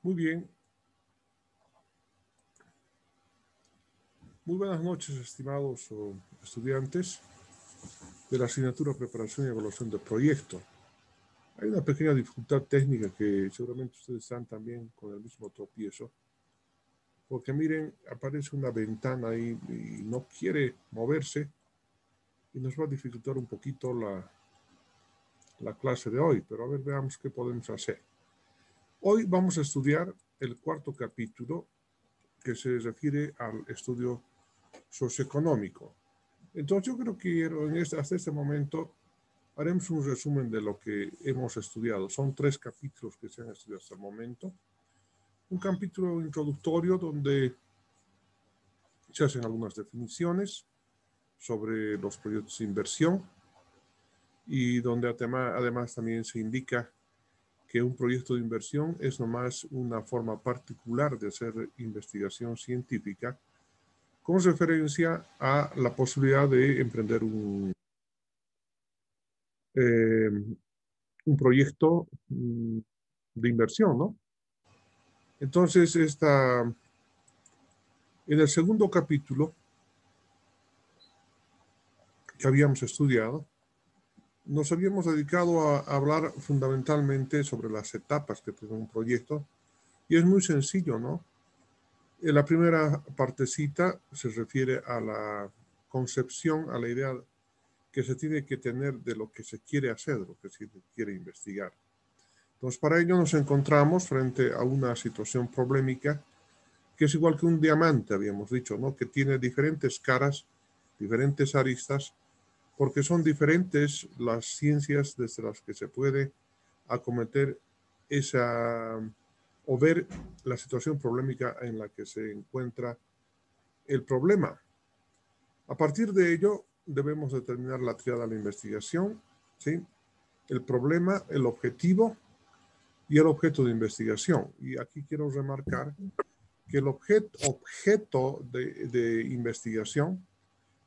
Muy bien. Muy buenas noches, estimados estudiantes de la asignatura Preparación y Evaluación de Proyecto. Hay una pequeña dificultad técnica que seguramente ustedes están también con el mismo tropiezo, porque miren, aparece una ventana ahí y no quiere moverse y nos va a dificultar un poquito la clase de hoy, pero a ver, veamos qué podemos hacer. Hoy vamos a estudiar el cuarto capítulo que se refiere al estudio socioeconómico. Entonces yo creo que hasta este momento haremos un resumen de lo que hemos estudiado. Son 3 capítulos que se han estudiado hasta el momento. Un capítulo introductorio donde se hacen algunas definiciones sobre los proyectos de inversión y donde además también se indica que un proyecto de inversión es nomás una forma particular de hacer investigación científica con referencia a la posibilidad de emprender un proyecto de inversión, ¿no? Entonces, en el segundo capítulo que habíamos estudiado, nos habíamos dedicado a hablar fundamentalmente sobre las etapas que tiene un proyecto, y es muy sencillo, ¿no? En la primera partecita se refiere a la concepción, a la idea que se tiene que tener de lo que se quiere hacer, de lo que se quiere investigar. Entonces, para ello nos encontramos frente a una situación problemática que es igual que un diamante, habíamos dicho, ¿no? Que tiene diferentes caras, diferentes aristas, porque son diferentes las ciencias desde las que se puede acometer o ver la situación problemática en la que se encuentra el problema. A partir de ello, debemos determinar la tríada de la investigación, ¿sí? El problema, el objetivo y el objeto de investigación. Y aquí quiero remarcar que el objeto de investigación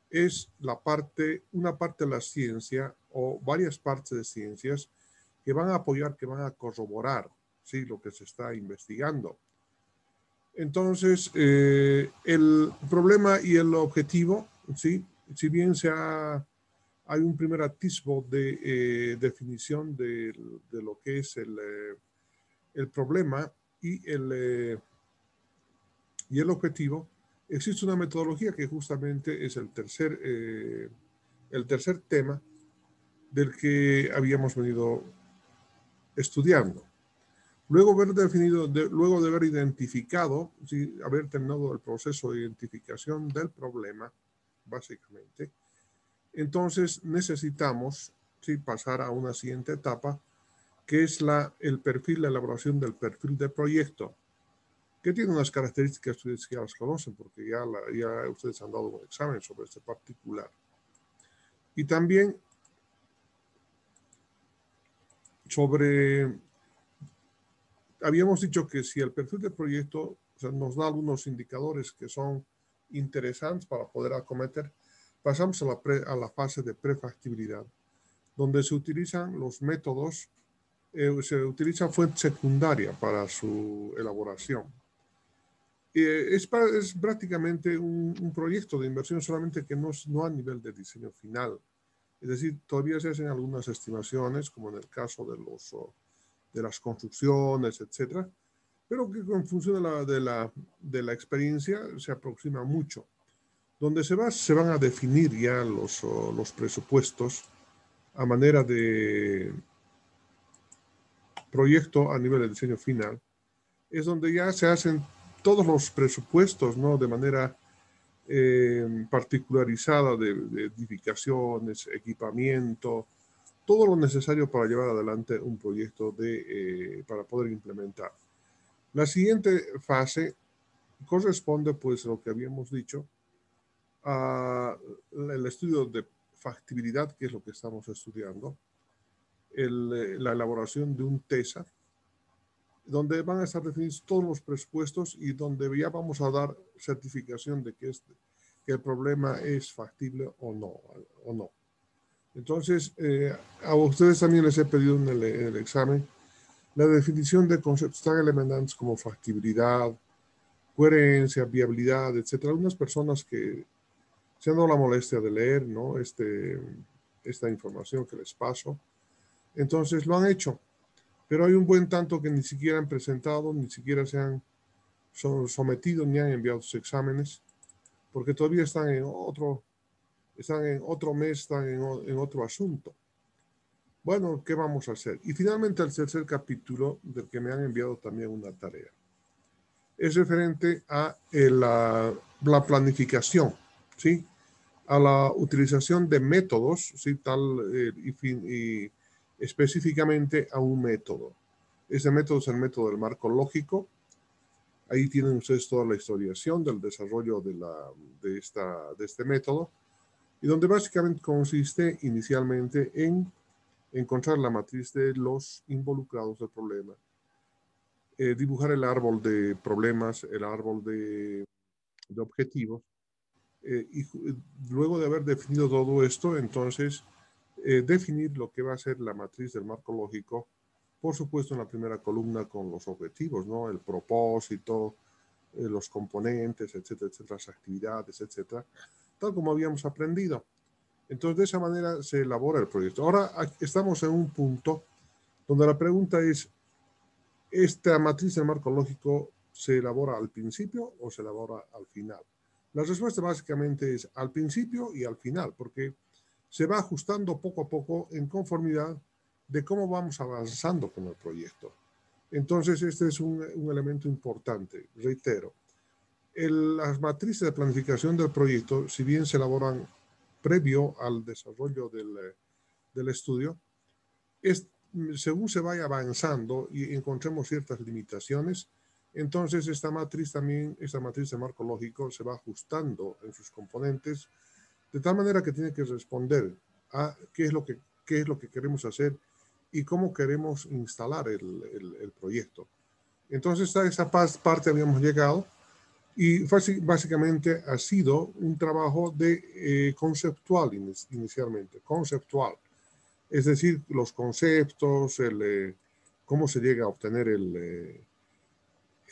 es una parte de la ciencia o varias partes de ciencias que van a apoyar, que van a corroborar, ¿sí?, lo que se está investigando. Entonces, el problema y el objetivo, ¿sí?, si bien hay un primer atisbo de definición de lo que es el problema y el objetivo, existe una metodología que justamente es el tercer tema del que habíamos venido estudiando. Luego de haber identificado, ¿sí?, haber terminado el proceso de identificación del problema, básicamente, entonces necesitamos, ¿sí?, pasar a una siguiente etapa, que es la elaboración del perfil de proyecto, que tiene unas características que ustedes ya las conocen, porque ya ustedes han dado un examen sobre este particular. Y también habíamos dicho que si el perfil de proyecto, o sea, nos da algunos indicadores que son interesantes para poder acometer, pasamos a la fase de prefactibilidad, donde se utilizan los métodos, se utiliza fuente secundaria para su elaboración. Es prácticamente un proyecto de inversión, solamente que no a nivel de diseño final. Es decir, todavía se hacen algunas estimaciones, como en el caso de las construcciones, etcétera, pero que en función de la experiencia se aproxima mucho. Donde se van a definir ya los presupuestos a manera de proyecto a nivel de diseño final, es donde ya se hacen todos los presupuestos, ¿no?, de manera particularizada de edificaciones, equipamiento, todo lo necesario para llevar adelante un proyecto para poder implementar. La siguiente fase corresponde, pues, a lo que habíamos dicho, al estudio de factibilidad, que es lo que estamos estudiando, la elaboración de un TESA, donde van a estar definidos todos los presupuestos y donde ya vamos a dar certificación de que el problema es factible o no. Entonces, a ustedes también les he pedido en el examen La definición de conceptos tan elementales como factibilidad, coherencia, viabilidad, etcétera. Algunas personas que se han dado la molestia de leer, ¿no? Esta información que les paso, entonces lo han hecho, pero hay un buen tanto que ni siquiera han presentado, ni siquiera se han sometido ni han enviado sus exámenes, porque todavía están en otro mes, están en otro asunto. Bueno, ¿qué vamos a hacer? Y finalmente el tercer capítulo del que me han enviado también una tarea es referente a la planificación, ¿sí? A la utilización de métodos, ¿sí? Y específicamente a un método. Ese método es el método del marco lógico. Ahí tienen ustedes toda la historiación del desarrollo de este método, y donde básicamente consiste inicialmente en encontrar la matriz de los involucrados del problema, dibujar el árbol de problemas, el árbol de objetivos, y luego de haber definido todo esto, entonces definir lo que va a ser la matriz del marco lógico, por supuesto en la primera columna con los objetivos, ¿no? El propósito, los componentes, etcétera, etcétera, las actividades, etcétera, tal como habíamos aprendido. Entonces, de esa manera se elabora el proyecto. Ahora estamos en un punto donde la pregunta es, ¿esta matriz del marco lógico se elabora al principio o se elabora al final? La respuesta básicamente es al principio y al final, porque se va ajustando poco a poco en conformidad de cómo vamos avanzando con el proyecto. Entonces, este es un elemento importante, reitero. Las matrices de planificación del proyecto, si bien se elaboran previo al desarrollo del estudio, según se vaya avanzando y encontremos ciertas limitaciones, entonces esta matriz de marco lógico se va ajustando en sus componentes de tal manera que tiene que responder a qué es lo que queremos hacer y cómo queremos instalar el proyecto. Entonces a esa parte habíamos llegado, y básicamente ha sido un trabajo de conceptual inicialmente, conceptual. Es decir, los conceptos, cómo se llega a obtener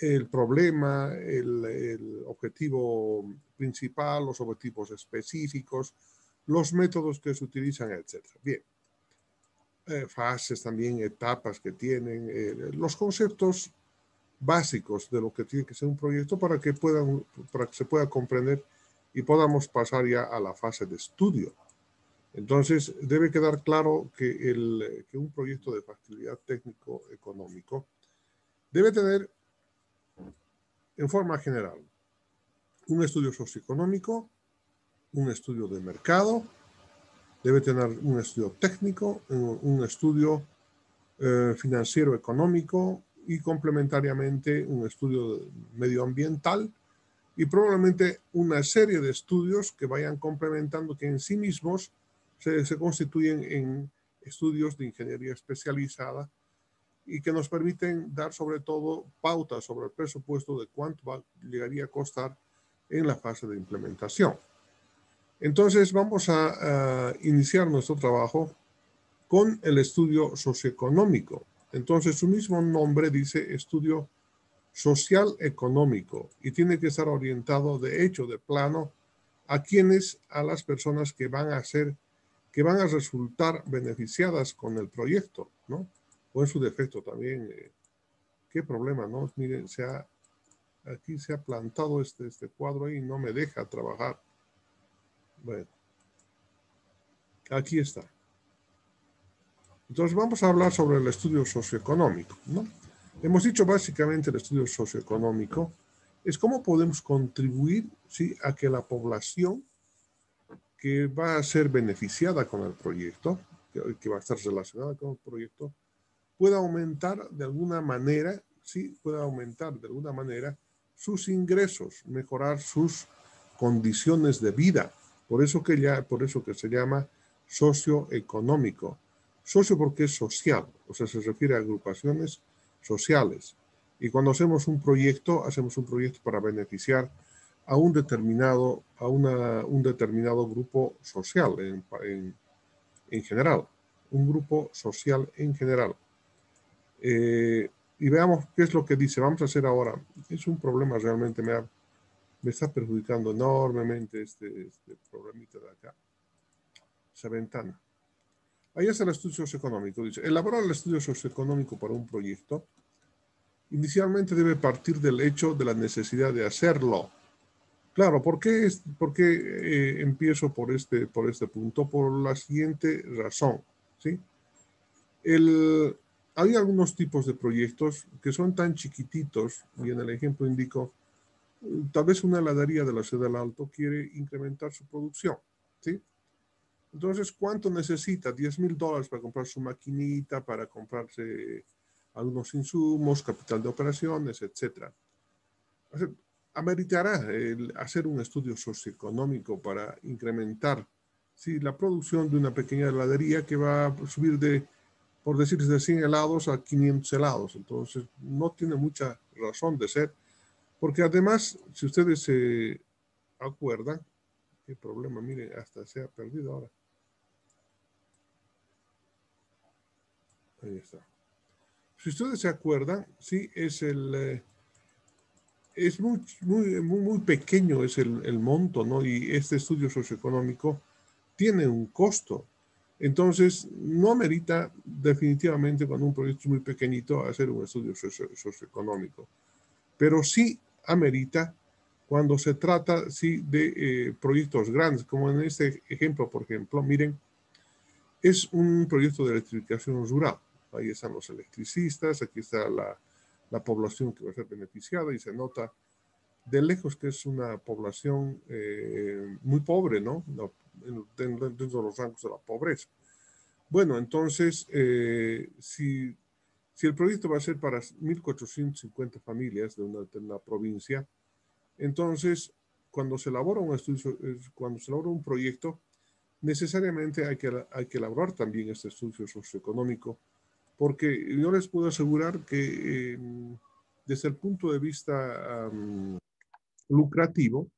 el problema, el objetivo principal, los objetivos específicos, los métodos que se utilizan, etc. Bien, fases también, etapas que tienen, los conceptos básicos de lo que tiene que ser un proyecto para que se pueda comprender y podamos pasar ya a la fase de estudio. Entonces, debe quedar claro que un proyecto de factibilidad técnico-económico debe tener, en forma general, un estudio socioeconómico, un estudio de mercado, debe tener un estudio técnico, un estudio financiero-económico y complementariamente un estudio medioambiental y probablemente una serie de estudios que vayan complementando, que en sí mismos se constituyen en estudios de ingeniería especializada y que nos permiten dar sobre todo pautas sobre el presupuesto de cuánto llegaría a costar en la fase de implementación. Entonces vamos a iniciar nuestro trabajo con el estudio socioeconómico. Entonces su mismo nombre dice estudio social económico y tiene que estar orientado de hecho, de plano, a las personas que van a resultar beneficiadas con el proyecto, ¿no? O en su defecto también, qué problema, ¿no? Miren, aquí se ha plantado este cuadro ahí y no me deja trabajar. Bueno, aquí está. Entonces vamos a hablar sobre el estudio socioeconómico, ¿no? Hemos dicho básicamente el estudio socioeconómico es cómo podemos contribuir, ¿sí?, a que la población que va a ser beneficiada con el proyecto, que va a estar relacionada con el proyecto, pueda aumentar de alguna manera, ¿sí?, pueda aumentar de alguna manera sus ingresos, mejorar sus condiciones de vida. Por eso que se llama socioeconómico. Socio porque es social, o sea, se refiere a agrupaciones sociales. Y cuando hacemos un proyecto para beneficiar a un determinado grupo social en general, un grupo social en general. Y veamos qué es lo que dice. Vamos a hacer ahora. Es un problema realmente, me está perjudicando enormemente este problemita de acá. Esa ventana. Ahí está el estudio socioeconómico. Dice, elaborar el estudio socioeconómico para un proyecto inicialmente debe partir del hecho de la necesidad de hacerlo. Claro, ¿por qué empiezo por este punto? Por la siguiente razón, ¿sí? Hay algunos tipos de proyectos que son tan chiquititos, y en el ejemplo indico, tal vez una heladería de la ciudad del Alto quiere incrementar su producción, ¿sí? Entonces, ¿cuánto necesita? $10,000 para comprar su maquinita, para comprarse algunos insumos, capital de operaciones, etc. O sea, ameritará hacer un estudio socioeconómico para incrementar, ¿sí?, la producción de una pequeña heladería que va a subir por decirse, de 100 helados a 500 helados. Entonces, no tiene mucha razón de ser, porque además, si ustedes se acuerdan, qué problema, miren, hasta se ha perdido ahora. Ahí está. Si ustedes se acuerdan, sí, es muy pequeño es el monto, ¿no? Y este estudio socioeconómico tiene un costo. Entonces, no amerita definitivamente cuando un proyecto es muy pequeñito hacer un estudio socioeconómico, pero sí amerita cuando se trata, sí, de proyectos grandes, como en este ejemplo, por ejemplo, miren, es un proyecto de electrificación rural. Ahí están los electricistas, aquí está la población que va a ser beneficiada y se nota de lejos que es una población muy pobre, ¿no? Dentro de los rangos de la pobreza. Bueno, entonces, si el proyecto va a ser para 1.450 familias de una determinada provincia, entonces, cuando se elabora un estudio, cuando se elabora un proyecto, necesariamente hay que elaborar también este estudio socioeconómico, porque yo les puedo asegurar que desde el punto de vista lucrativo,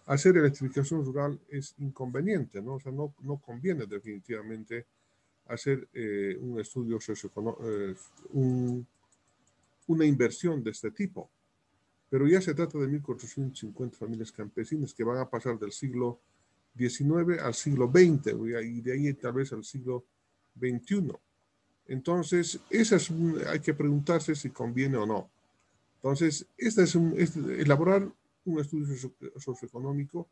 hacer electrificación rural es inconveniente, ¿no? O sea, no conviene definitivamente hacer un estudio socioeconómico, una inversión de este tipo. Pero ya se trata de 1.450 familias campesinas que van a pasar del siglo XIX al siglo XX y de ahí tal vez al siglo XXI. Entonces, hay que preguntarse si conviene o no. Entonces, elaborar un estudio socioeconómico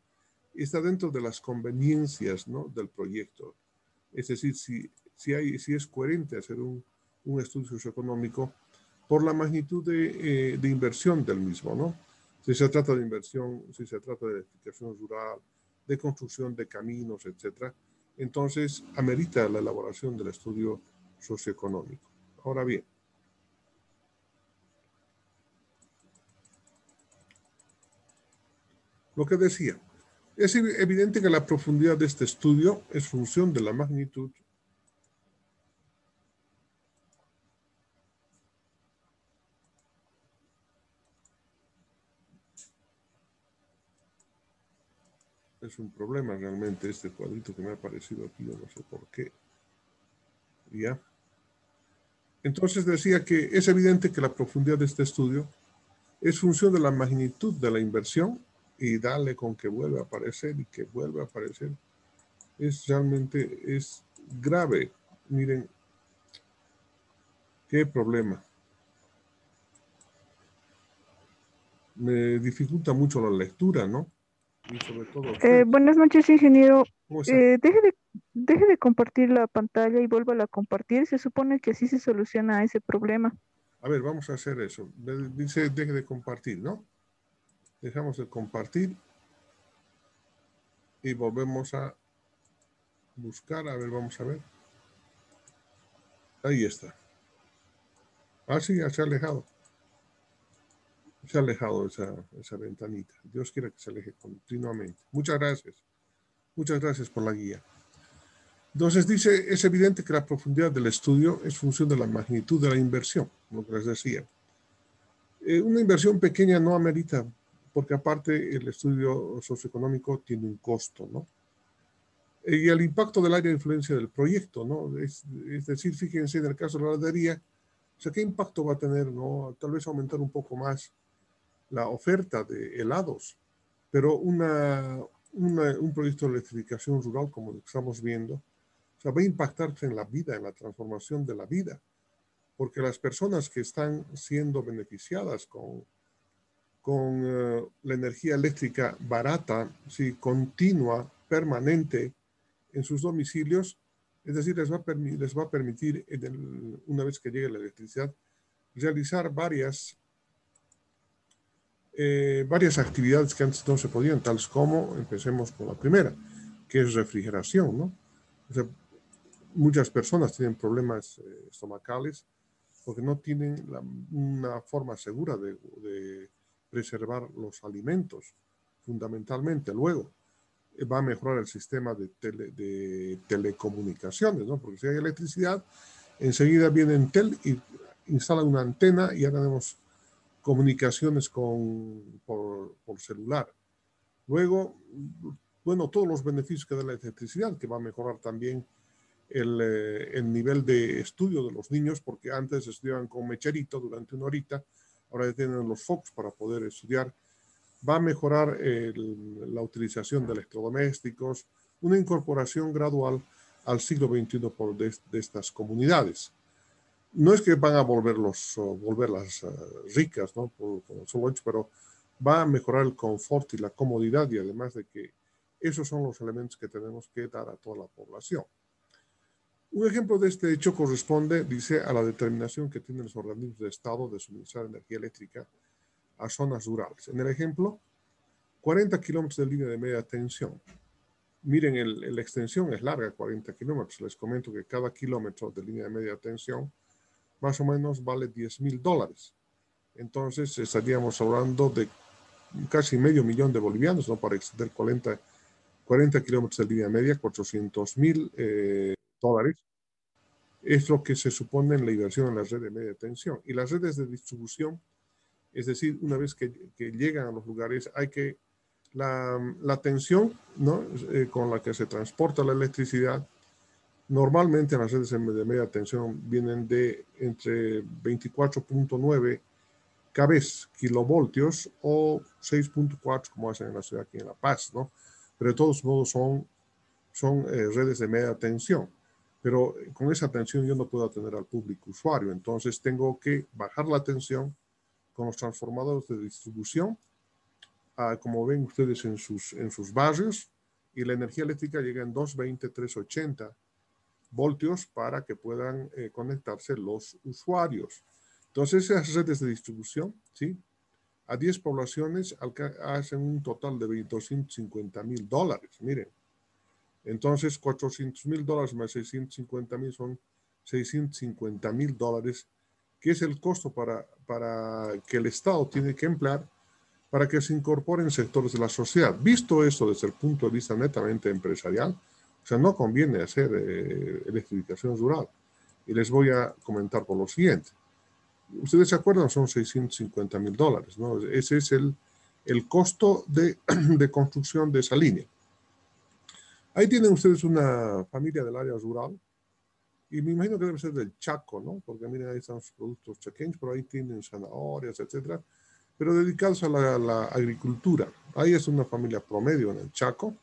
está dentro de las conveniencias, ¿no?, del proyecto. Es decir, si es coherente hacer un estudio socioeconómico por la magnitud de inversión del mismo, ¿no? Si se trata de inversión, si se trata de electrificación rural, de construcción de caminos, etcétera, entonces amerita la elaboración del estudio socioeconómico. Ahora bien, lo que decía, es evidente que la profundidad de este estudio es función de la magnitud es un problema realmente este cuadrito que me ha aparecido aquí, yo no sé por qué. ¿Ya? Entonces decía que es evidente que la profundidad de este estudio es función de la magnitud de la inversión y dale con que vuelve a aparecer y que vuelve a aparecer. Es grave. Miren, qué problema. Me dificulta mucho la lectura, ¿no? Y sobre todo a ustedes. Buenas noches, ingeniero. ¿Cómo está? Deje de compartir la pantalla y vuélvala a compartir. Se supone que así se soluciona ese problema. A ver, vamos a hacer eso. Dice, deje de compartir, ¿no? Dejamos de compartir y volvemos a buscar. A ver, vamos a ver. Ahí está. Ah, sí, ya se ha alejado. Se ha alejado esa ventanita. Dios quiera que se aleje continuamente. Muchas gracias. Muchas gracias por la guía. Entonces dice, es evidente que la profundidad del estudio es función de la magnitud de la inversión, lo que les decía. Una inversión pequeña no amerita, porque aparte el estudio socioeconómico tiene un costo, ¿no? Y el impacto del área de influencia del proyecto, ¿no? Es decir, fíjense, en el caso de la heladería, sea, ¿qué impacto va a tener, no? Tal vez aumentar un poco más la oferta de helados, pero un proyecto de electrificación rural como el que estamos viendo, o sea, va a impactarse en la vida, en la transformación de la vida, porque las personas que están siendo beneficiadas con la energía eléctrica barata, sí, continua, permanente en sus domicilios, es decir, les va a permitir, una vez que llegue la electricidad, realizar varias actividades que antes no se podían, tales como, empecemos con la primera, que es refrigeración, ¿no? O sea, muchas personas tienen problemas estomacales porque no tienen una forma segura de preservar los alimentos, fundamentalmente. Luego, va a mejorar el sistema de telecomunicaciones, ¿no? Porque si hay electricidad, enseguida viene Entel y instala una antena y ya tenemos comunicaciones por celular. Luego, bueno, todos los beneficios que da la electricidad, que va a mejorar también el nivel de estudio de los niños, porque antes estudiaban con mecherito durante una horita, ahora ya tienen los focos para poder estudiar. Va a mejorar la utilización de electrodomésticos, una incorporación gradual al siglo XXI de estas comunidades. No es que van a volverlas ricas, ¿no? Por el solo hecho, pero va a mejorar el confort y la comodidad, y además de que esos son los elementos que tenemos que dar a toda la población. Un ejemplo de este hecho corresponde, dice, a la determinación que tienen los organismos de Estado de suministrar energía eléctrica a zonas rurales. En el ejemplo, 40 kilómetros de línea de media tensión. Miren, la extensión es larga, 40 kilómetros. Les comento que cada kilómetro de línea de media tensión más o menos vale $10,000. Entonces estaríamos hablando de casi $500,000 de bolivianos, ¿no? Para extender 40 kilómetros de línea media, $400,000. Es lo que se supone en la inversión en la red de media tensión. Y las redes de distribución, es decir, una vez que llegan a los lugares, hay que la tensión, ¿no? Con la que se transporta la electricidad, normalmente las redes de media tensión vienen de entre 24.9 kV, kilovoltios, o 6.4, como hacen en la ciudad aquí en La Paz, ¿no? Pero de todos modos son redes de media tensión. Pero con esa tensión yo no puedo atender al público usuario, entonces tengo que bajar la tensión con los transformadores de distribución, como ven ustedes en sus barrios, y la energía eléctrica llega en 220, 380 voltios para que puedan conectarse los usuarios. Entonces, esas redes de distribución, ¿sí? A 10 poblaciones hacen un total de $250,000. Miren, entonces $400,000 más 650,000 son $650,000, que es el costo para que el Estado tiene que emplear para que se incorporen sectores de la sociedad. Visto esto desde el punto de vista netamente empresarial, o sea, no conviene hacer electrificación rural. Y les voy a comentar por lo siguiente. Ustedes se acuerdan, son $650,000, ¿no? Ese es el costo de construcción de esa línea. Ahí tienen ustedes una familia del área rural, y me imagino que debe ser del Chaco, ¿no? Porque miren, ahí están los productos chaqueños, pero ahí tienen zanahorias, etcétera, pero dedicados a la agricultura. Ahí es una familia promedio en el Chaco,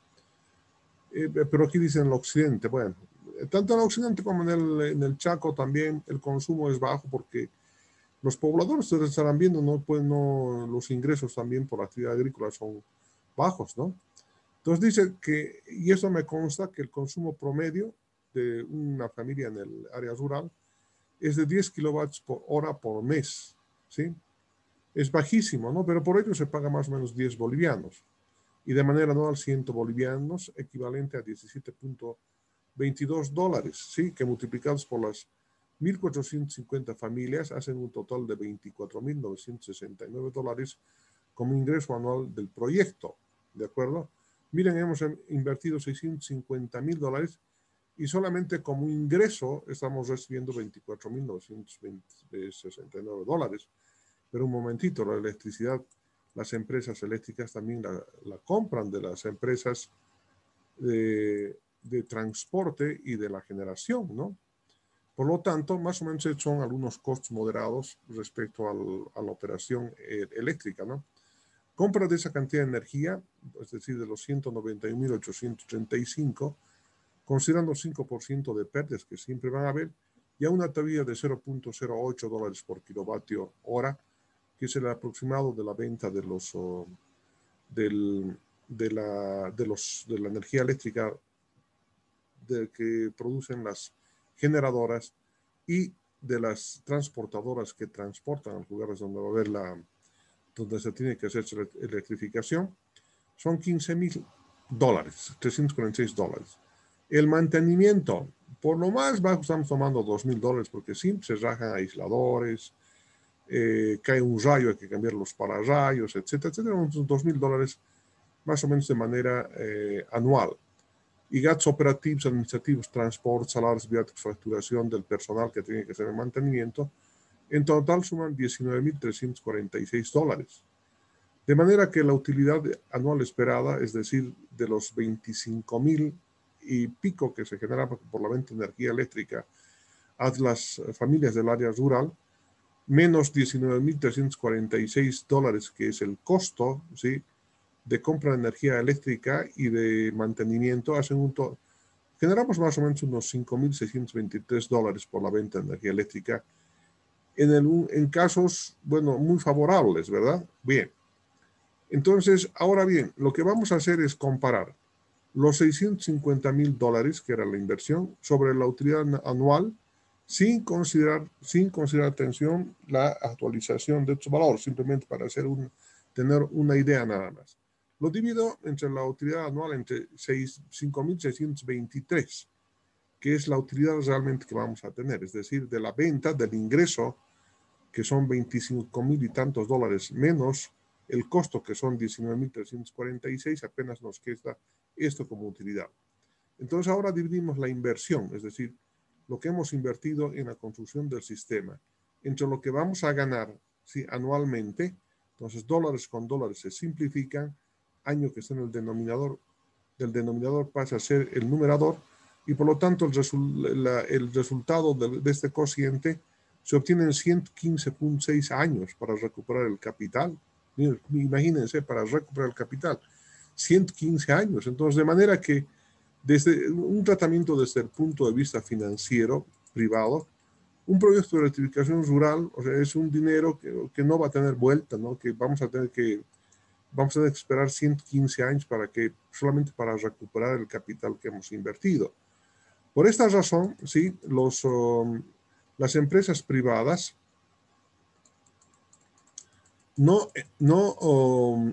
pero aquí dicen el occidente. Bueno, tanto en el occidente como en el Chaco también el consumo es bajo, porque los pobladores, ustedes estarán viendo, los ingresos también por la actividad agrícola son bajos, ¿no? Entonces dice que, y eso me consta, que el consumo promedio de una familia en el área rural es de 10 kilovatios por hora por mes, ¿sí? Es bajísimo, ¿no? Pero por ello se paga más o menos 10 bolivianos. Y de manera anual 100 bolivianos, equivalente a $17.22, ¿sí? Que multiplicados por las 1.450 familias hacen un total de $24,969 como ingreso anual del proyecto, ¿de acuerdo? Miren, hemos invertido $650,000 y solamente como ingreso estamos recibiendo $24,969. Pero un momentito, la electricidad, las empresas eléctricas también la compran de las empresas de transporte y de la generación, ¿no? Por lo tanto, más o menos son algunos costos moderados respecto a la operación eléctrica, ¿no? Compra de esa cantidad de energía, es decir, de los 191.835, considerando 5% de pérdidas que siempre van a haber, y a una tarifa de $0.08 por kilovatio hora, que es el aproximado de la venta de la energía eléctrica que producen las generadoras y de las transportadoras que transportan a los lugares donde va a haber donde se tiene que hacer electrificación, son $15,000, $346. El mantenimiento, por lo más bajo estamos tomando $2,000 porque siempre se rajan aisladores, cae un rayo, hay que cambiar los pararrayos, etcétera, etcétera, unos $2,000 más o menos de manera anual. Y gastos operativos, administrativos, transporte, salarios, viáticos, facturación del personal que tiene que hacer el mantenimiento, en total suman $19,346. De manera que la utilidad anual esperada, es decir, de los 25,000 y pico que se genera por la venta de energía eléctrica a las familias del área rural, menos $19,346, que es el costo, ¿sí?, de compra de energía eléctrica y de mantenimiento, generamos más o menos unos $5,623 por la venta de energía eléctrica en casos, bueno, muy favorables, ¿verdad? Bien. Entonces, ahora bien, lo que vamos a hacer es comparar los $650,000, que era la inversión, sobre la utilidad anual, sin considerar atención la actualización de estos valores, simplemente para tener una idea nada más. Lo divido entre la utilidad anual entre 5,623, que es la utilidad realmente que vamos a tener, es decir, de la venta, del ingreso, que son 25,000 y tantos dólares, menos el costo, que son 19,346, apenas nos queda esto como utilidad. Entonces ahora dividimos la inversión, es decir, lo que hemos invertido en la construcción del sistema, entre lo que vamos a ganar, ¿sí?, anualmente. Entonces dólares con dólares se simplifican, año que está en el denominador, del denominador pasa a ser el numerador, y por lo tanto el resultado de este cociente se obtiene en 115,6 años para recuperar el capital. Imagínense, para recuperar el capital, 115 años. Entonces, de manera que desde un tratamiento desde el punto de vista financiero privado, un proyecto de electrificación rural, o sea, es un dinero que no va a tener vuelta, ¿no?, que vamos a tener que esperar 115 años solamente para recuperar el capital que hemos invertido. Por esta razón, sí, las empresas privadas no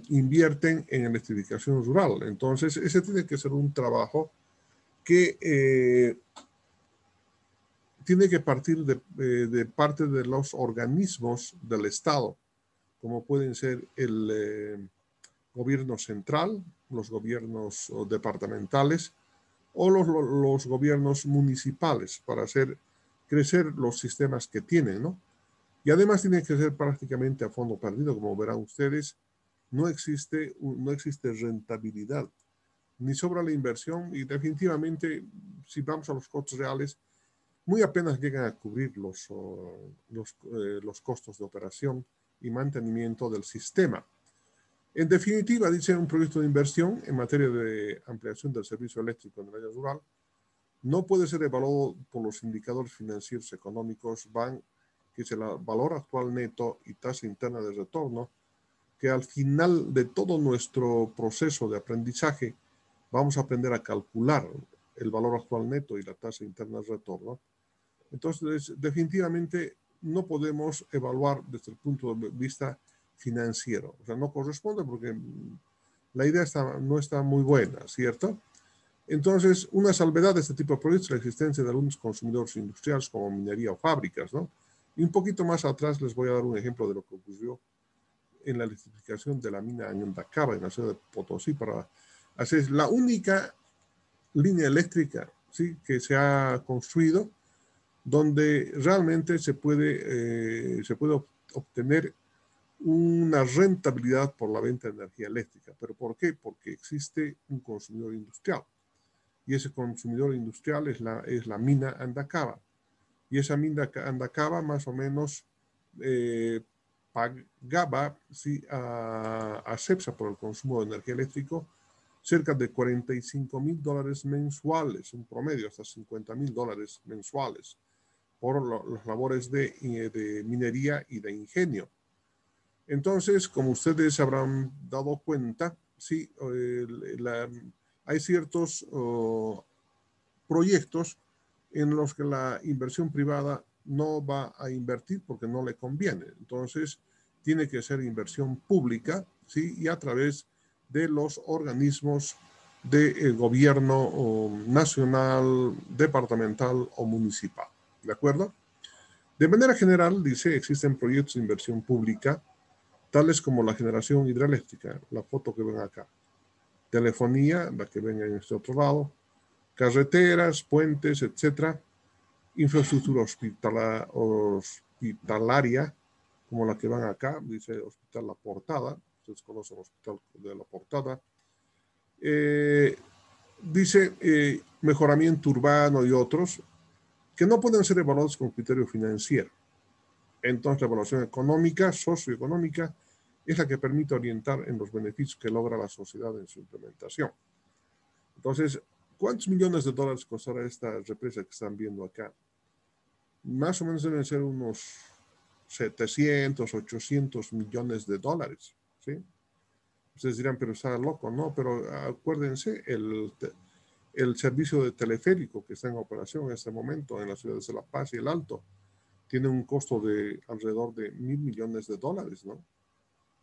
invierten en electrificación rural. Entonces, ese tiene que ser un trabajo que tiene que partir de parte de los organismos del Estado, como pueden ser el gobierno central, los gobiernos departamentales o los gobiernos municipales, para hacer crecer los sistemas que tienen, ¿no? Y además tiene que ser prácticamente a fondo perdido, como verán ustedes. No existe rentabilidad, ni sobra la inversión, y definitivamente, si vamos a los costos reales, muy apenas llegan a cubrir los costos de operación y mantenimiento del sistema. En definitiva, dice, un proyecto de inversión en materia de ampliación del servicio eléctrico en el área rural no puede ser evaluado por los indicadores financieros económicos que es el valor actual neto y tasa interna de retorno, que al final de todo nuestro proceso de aprendizaje vamos a aprender a calcular el valor actual neto y la tasa interna de retorno. Entonces, definitivamente no podemos evaluar desde el punto de vista financiero. O sea, no corresponde porque la idea no está muy buena, ¿cierto? Entonces, una salvedad de este tipo de proyectos es la existencia de algunos consumidores industriales como minería o fábricas, ¿no? Y un poquito más atrás les voy a dar un ejemplo de lo que ocurrió en la electrificación de la mina Andacaba en la ciudad de Potosí, para hacer la única línea eléctrica, ¿sí?, que se ha construido, donde realmente se puede obtener una rentabilidad por la venta de energía eléctrica. ¿Pero por qué? Porque existe un consumidor industrial. Y ese consumidor industrial es la mina Andacaba. y esa mina Andacaba más o menos pagaba, ¿sí?, a CEPSA por el consumo de energía eléctrica cerca de $45,000 mensuales, un promedio hasta $50,000 mensuales por las labores de minería y de ingenio. Entonces, como ustedes habrán dado cuenta, sí, hay ciertos proyectos en los que la inversión privada no va a invertir porque no le conviene. Entonces, tiene que ser inversión pública, ¿sí?, y a través de los organismos de gobierno nacional, departamental o municipal. ¿De acuerdo? De manera general, dice, existen proyectos de inversión pública, tales como la generación hidroeléctrica, la foto que ven acá, telefonía, la que ven en este otro lado, carreteras, puentes, etcétera, infraestructura hospitalaria, como la que van acá, dice Hospital La Portada, ustedes conocen el Hospital de La Portada, dice mejoramiento urbano y otros, que no pueden ser evaluados con criterio financiero. Entonces, la evaluación económica, socioeconómica, es la que permite orientar en los beneficios que logra la sociedad en su implementación. Entonces, ¿cuántos millones de dólares costará esta represa que están viendo acá? Más o menos deben ser unos 700, 800 millones de dólares, ¿sí? Ustedes dirán, pero está loco, ¿no? Pero acuérdense, el servicio de teleférico que está en operación en este momento en las ciudades de La Paz y El Alto tiene un costo de alrededor de $1,000 millones de dólares, ¿no?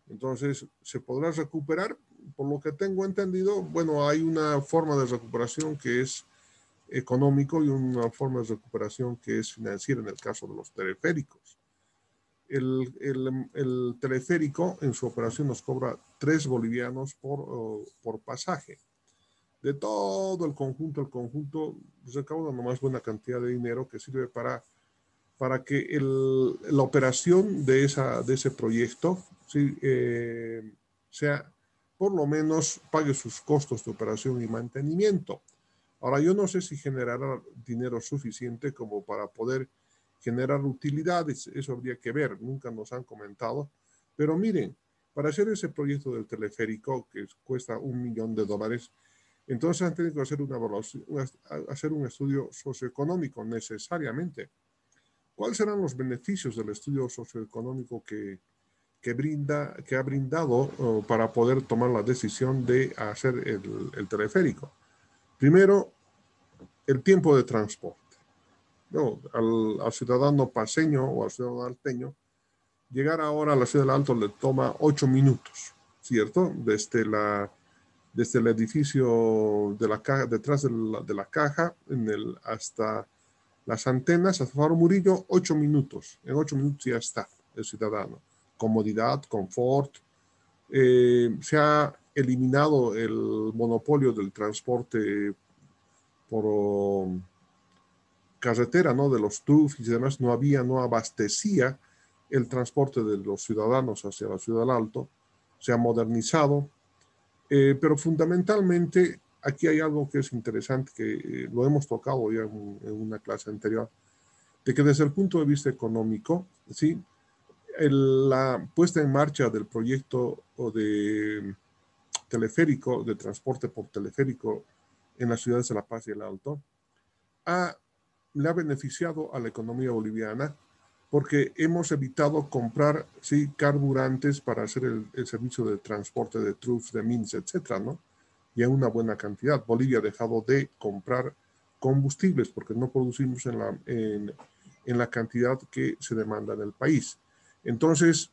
Entonces, ¿se podrá recuperar? Por lo que tengo entendido, bueno, hay una forma de recuperación que es económico y una forma de recuperación que es financiera en el caso de los teleféricos. El teleférico en su operación nos cobra 3 bolivianos por pasaje. De todo el conjunto recauda nomás buena cantidad de dinero que sirve para que la operación de ese proyecto, ¿sí?, sea, por lo menos pague sus costos de operación y mantenimiento. Ahora, yo no sé si generará dinero suficiente como para poder generar utilidades, eso habría que ver, nunca nos han comentado, pero miren, para hacer ese proyecto del teleférico que cuesta $1 millón, entonces han tenido que hacer hacer un estudio socioeconómico necesariamente. ¿Cuáles serán los beneficios del estudio socioeconómico que ha brindado para poder tomar la decisión de hacer el teleférico? Primero, el tiempo de transporte. No, al ciudadano paseño o al ciudadano alteño, llegar ahora a la ciudad del Alto le toma 8 minutos, ¿cierto? Desde el edificio de la caja, detrás de la caja, hasta las antenas, hasta Faro Murillo, 8 minutos. En 8 minutos ya está el ciudadano. Comodidad, confort. Se ha eliminado el monopolio del transporte por carretera, ¿no? De los TUF y demás, no abastecía el transporte de los ciudadanos hacia la ciudad del Alto. Se ha modernizado, pero fundamentalmente aquí hay algo que es interesante, que lo hemos tocado ya en una clase anterior, de que desde el punto de vista económico, ¿sí?, la puesta en marcha del proyecto de teleférico, de transporte por teleférico en las ciudades de La Paz y El Alto, le ha beneficiado a la economía boliviana porque hemos evitado comprar, sí, carburantes para hacer el servicio de transporte de trucks, de mins, etcétera, ¿no? Y en una buena cantidad. Bolivia ha dejado de comprar combustibles porque no producimos en la cantidad que se demanda en el país. Entonces,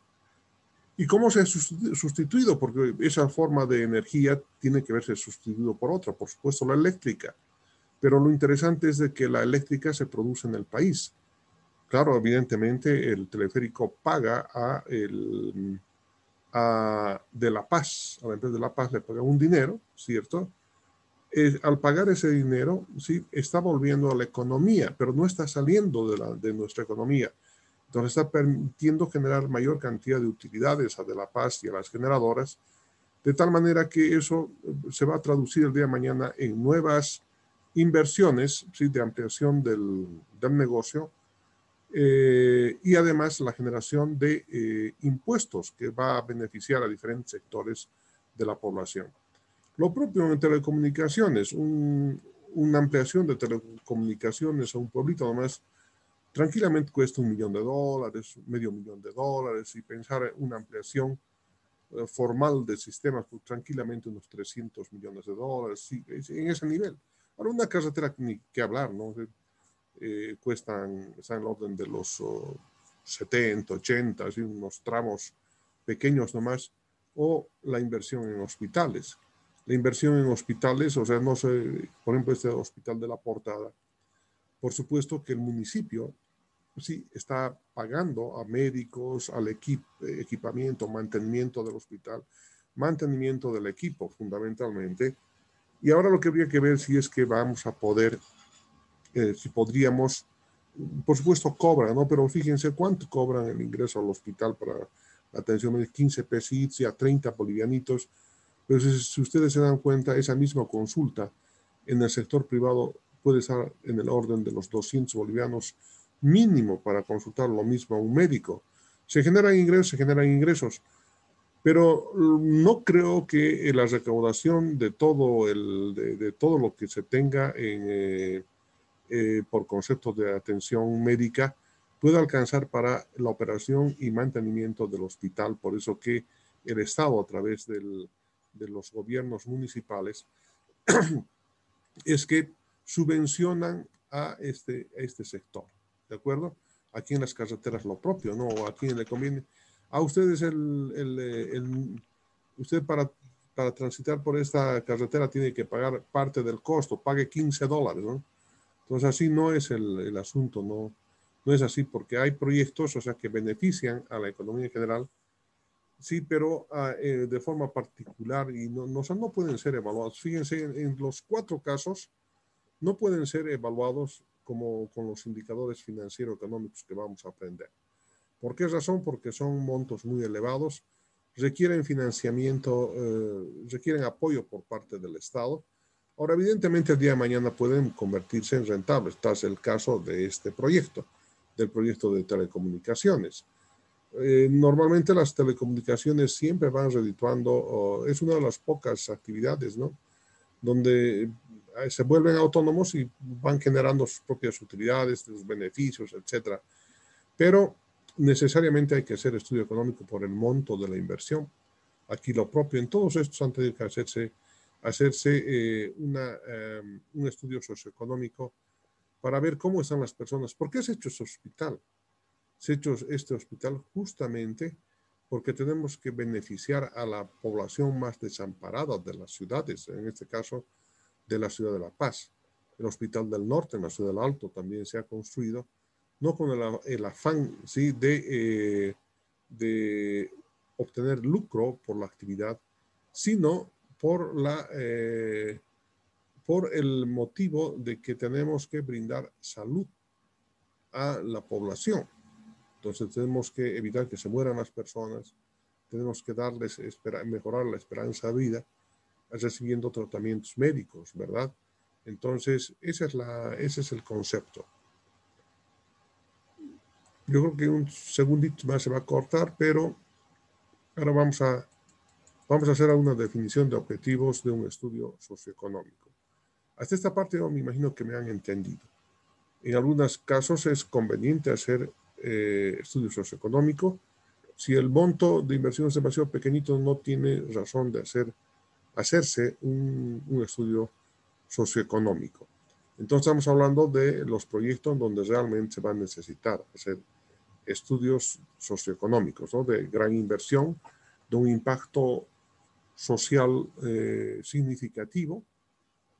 ¿y cómo se ha sustituido? Porque esa forma de energía tiene que verse sustituido por otra, por supuesto la eléctrica. Pero lo interesante es de que la eléctrica se produce en el país. Claro, evidentemente el teleférico paga de La Paz, a la empresa de La Paz le paga un dinero, ¿cierto? Al pagar ese dinero, sí, está volviendo a la economía, pero no está saliendo de nuestra economía. Entonces está permitiendo generar mayor cantidad de utilidades a de La Paz y a las generadoras, de tal manera que eso se va a traducir el día de mañana en nuevas inversiones, ¿sí?, de ampliación del negocio, y además la generación de impuestos que va a beneficiar a diferentes sectores de la población. Lo propio en telecomunicaciones, una ampliación de telecomunicaciones a un pueblito nomás tranquilamente cuesta $1.000.000, $500.000, y pensar en una ampliación formal de sistemas, pues, tranquilamente unos $300 millones, sí, en ese nivel. Ahora, una carretera ni que hablar, ¿no? Cuestan, están en el orden de los 70, 80, así, unos tramos pequeños nomás, o la inversión en hospitales. La inversión en hospitales, o sea, no sé, por ejemplo, este hospital de La Portada, por supuesto que el municipio sí está pagando a médicos, al equipamiento, mantenimiento del hospital, mantenimiento del equipo fundamentalmente. Y ahora lo que habría que ver si es que vamos a poder, si podríamos, por supuesto cobran, ¿no? Pero fíjense cuánto cobran el ingreso al hospital para la atención de 15 pesitos y a 30 bolivianitos. Pero si ustedes se dan cuenta, esa misma consulta en el sector privado puede estar en el orden de los 200 bolivianos mínimo para consultar lo mismo a un médico. Se generan ingresos, pero no creo que la recaudación de todo, de todo lo que se tenga por conceptos de atención médica pueda alcanzar para la operación y mantenimiento del hospital. Por eso que el Estado, a través de los gobiernos municipales, es que subvencionan a este sector, ¿de acuerdo? Aquí en las carreteras lo propio, ¿no? A quien le conviene. A ustedes usted para transitar por esta carretera tiene que pagar parte del costo, pague $15, ¿no? Entonces así no es el asunto, ¿no? No es así porque hay proyectos, o sea, que benefician a la economía en general, sí, pero de forma particular y no pueden ser evaluados. Fíjense, en los 4 casos, no pueden ser evaluados como con los indicadores financiero-económicos que vamos a aprender. ¿Por qué razón? Porque son montos muy elevados, requieren financiamiento, requieren apoyo por parte del Estado. Ahora, evidentemente, el día de mañana pueden convertirse en rentables. Tal es el caso de este proyecto, del proyecto de telecomunicaciones. Normalmente las telecomunicaciones siempre van redituando, es una de las pocas actividades, ¿no?, donde se vuelven autónomos y van generando sus propias utilidades, sus beneficios, etcétera. Pero necesariamente hay que hacer estudio económico por el monto de la inversión. Aquí lo propio, en todos estos han tenido que hacerse un estudio socioeconómico para ver cómo están las personas. ¿Por qué se ha hecho este hospital? Se ha hecho este hospital justamente porque tenemos que beneficiar a la población más desamparada de las ciudades, en este caso de la ciudad de La Paz. El Hospital del Norte, en la ciudad del Alto, también se ha construido, no con el afán, ¿sí?, de obtener lucro por la actividad, sino por el motivo de que tenemos que brindar salud a la población. Entonces tenemos que evitar que se mueran las personas, tenemos que mejorar la esperanza de vida recibiendo tratamientos médicos, ¿verdad? Entonces, ese es el concepto. Yo creo que un segundito más se va a cortar, pero ahora vamos a hacer una definición de objetivos de un estudio socioeconómico. Hasta esta parte yo me imagino que me han entendido. En algunos casos es conveniente hacer estudio socioeconómico. Si el monto de inversión es demasiado pequeñito, no tiene razón de hacerse un estudio socioeconómico. Entonces estamos hablando de los proyectos donde realmente se va a necesitar hacer estudios socioeconómicos, ¿no?, de gran inversión, de un impacto social significativo.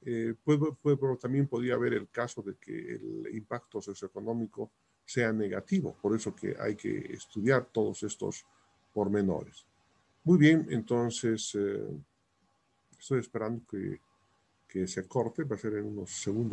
Pero también podría haber el caso de que el impacto socioeconómico sea negativo, por eso que hay que estudiar todos estos pormenores. Muy bien, entonces estoy esperando que se corte, va a ser en unos segundos.